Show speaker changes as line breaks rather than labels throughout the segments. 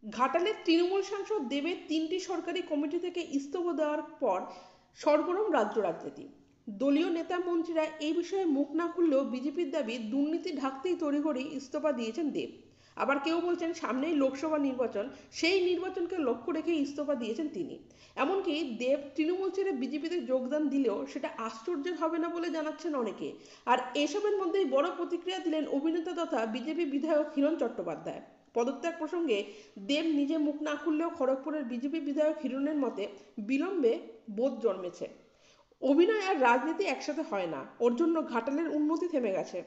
ঘাটালের তৃণমূল সাংসদ দেবের 3টি সরকারি কমিটি থেকে ইস্তফা দেওয়ার পর সরগরম রাজ্য রাজনীতি। দলীয় নেতা মন্ত্রীরা এই বিষয়ে মুখ না খুললেও বিজেপির দাবি দুর্নীতি ঢাকতেই তড়িঘড়ি ইস্তফা দিয়েছেন দেব। আবার কেউ বলছেন সামনেই লোকসভা নির্বাচন, সেই নির্বাচনকে লক্ষ্য রেখে ইস্তফা দিয়েছেন তিনি। এমনকি দেব তৃণমূল ছেড়ে বিজেপিতে যোগদান দিলেও সেটা আশ্চর্যের হবে না বলে জানাচ্ছেন অনেকে। আর এসবের মধ্যেই বড় প্রতিক্রিয়া দিলেন অভিনেতা তথা বিজেপি বিধায়ক হিরণ চট্টোপাধ্যায়। পদত্যাগ প্রসঙ্গে দেব নিজে মুখ না খুললেও খড়গপুরের বিজেপি বিধায়ক হিরণের মতে বিলম্বে বোধ জন্মেছে। অভিনয় আর রাজনীতি একসাথে হয় না, ওর জন্য ঘাটালের উন্নতি থেমে গেছে।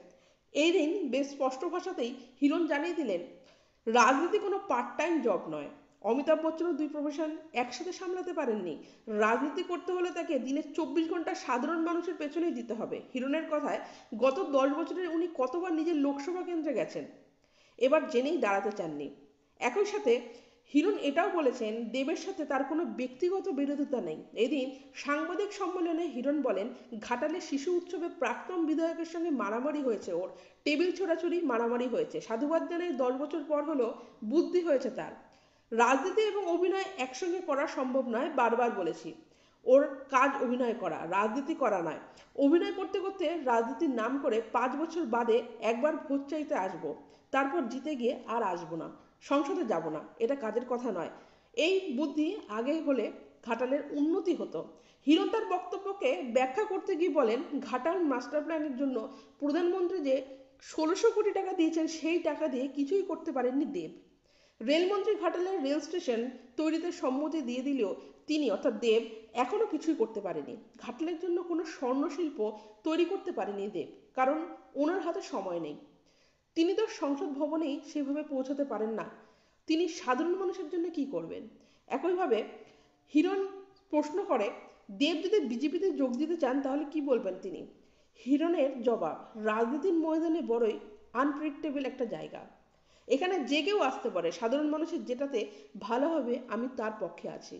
এই দিন বেশ স্পষ্ট ভাষাতেই হিরণ জানিয়ে দিলেন রাজনীতি কোনো পার্ট টাইম জব নয়। অমিতাভ বচ্চনও দুই প্রফেশন একসাথে সামলাতে পারেননি। রাজনীতি করতে হলে তাকে দিনে 24 ঘন্টা সাধারণ মানুষের পেছনেই দিতে হবে। হিরণের কথায় গত 10 বছরে উনি কতবার নিজের লোকসভা কেন্দ্রে গেছেন এবার জেনেই দাঁড়াতে চাননি। একই সাথে হিরণ এটাও বলেছেন দেবের সাথে তার কোনো ব্যক্তিগত বিরোধিতা নেই। এদিন সাংবাদিক সম্মেলনে হিরণ বলেন ঘাটালে শিশু উৎসবে প্রাক্তন বিধায়কের সঙ্গে মারামারি হয়েছে ওর, টেবিল ছোড়াছুড়ি মারামারি হয়েছে। সাধুবাদ জানাই 10 বছর পর হলেও বুদ্ধি হয়েছে তার। রাজনীতি এবং অভিনয় একসঙ্গে করা সম্ভব নয়, বারবার বলেছি। ওর কাজ অভিনয় করা, রাজনীতি করা নয়। অভিনয় করতে করতে রাজনীতির নাম করে 5 বছর বাদে একবার ভোট চাইতে আসবো, তারপর জিতে গিয়ে আর আসবো না, সংসদে যাব না, এটা কাজের কথা নয়। এই বুদ্ধি আগে হলে ঘাটালের উন্নতি হতো। হিরণ তার বক্তব্যকে ব্যাখ্যা করতে গিয়ে বলেন ঘাটাল মাস্টার প্ল্যানের জন্য প্রধানমন্ত্রী যে 1600 কোটি টাকা দিয়েছেন সেই টাকা দিয়ে কিছুই করতে পারেননি দেব। রেলমন্ত্রী ঘাটালের রেল স্টেশন তৈরিতে সম্মতি দিয়ে দিলেও তিনি অর্থাৎ দেব এখনও কিছুই করতে পারেনি। ঘাটালের জন্য কোনো স্বর্ণশিল্প তৈরি করতে পারেনি দেব, কারণ ওনার হাতে সময় নেই। তিনি তো সংসদ ভবনেই সেভাবে পৌঁছাতে পারেন না, তিনি সাধারণ মানুষের জন্য কি করবেন। একইভাবে হিরণ প্রশ্ন করে দেব যদি বিজেপিতে যোগ দিতে চান তাহলে কি বলবেন তিনি। হিরণের জবাব রাজনীতির ময়দানে বড়ই আনপ্রেডিক্টেবল একটা জায়গা, এখানে যে কেউ আসতে পারে, সাধারণ মানুষের যেটাতে ভালো হবে আমি তার পক্ষে আছি।